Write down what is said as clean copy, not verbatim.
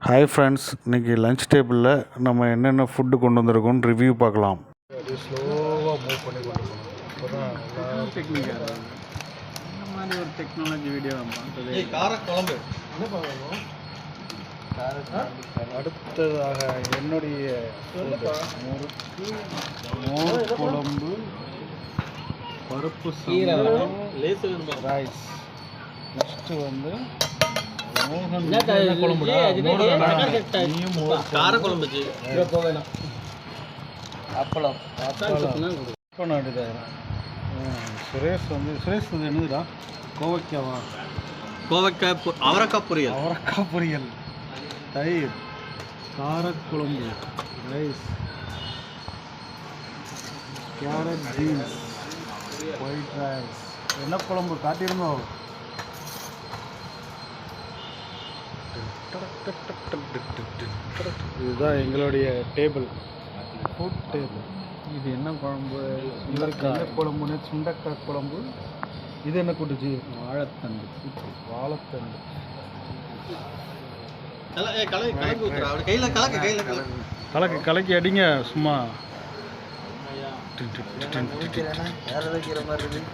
Hi friends, இன்றைக்கி lunch டேபிளில் நம்ம என்னென்ன ஃபுட்டு கொண்டு வந்திருக்கோம்னு ரிவ்யூ பார்க்கலாம். அப்படியே ஸ்லோவாக மூவ் பண்ணி கொண்டு போகணும். அப்போ தான் எல்லாரும் டெக்னிக்காக இந்த மாதிரி ஒரு டெக்னாலஜி வீடியோ பார்த்தது. காரக்குழம்பு என்ன பண்ணணும். அடுத்ததாக என்னுடைய மோர் குழம்பு, பருப்பு ரைஸ். நெக்ஸ்ட்டு வந்து மோகன் குழம்புடா, காரக்குழம்பு, அப்பளம். சுரேஷ் வந்து என்னதுடா, கோவைக்காவா, கோவைக்காய் அவரைக்காய் பொரியல், அவரைக்காய் பொரியல், தயிர், காரக்குழம்பு, rice, carrot beans, white rice. என்ன குழம்பு காட்டியிருந்தோம். இதுதான் எங்களுடைய டேபிள், ஃபுட் டேபிள். இது என்ன குழம்பு? என்ன குழம்புன்னு சுண்டக்காய் குழம்பு. இது என்ன கூட்டுச்சு? வாழைத்தண்டு. வாழைத்தண்டு. கலக்கி அடிங்க சும்மா. வேற வைக்கிற மாதிரி இருக்கு.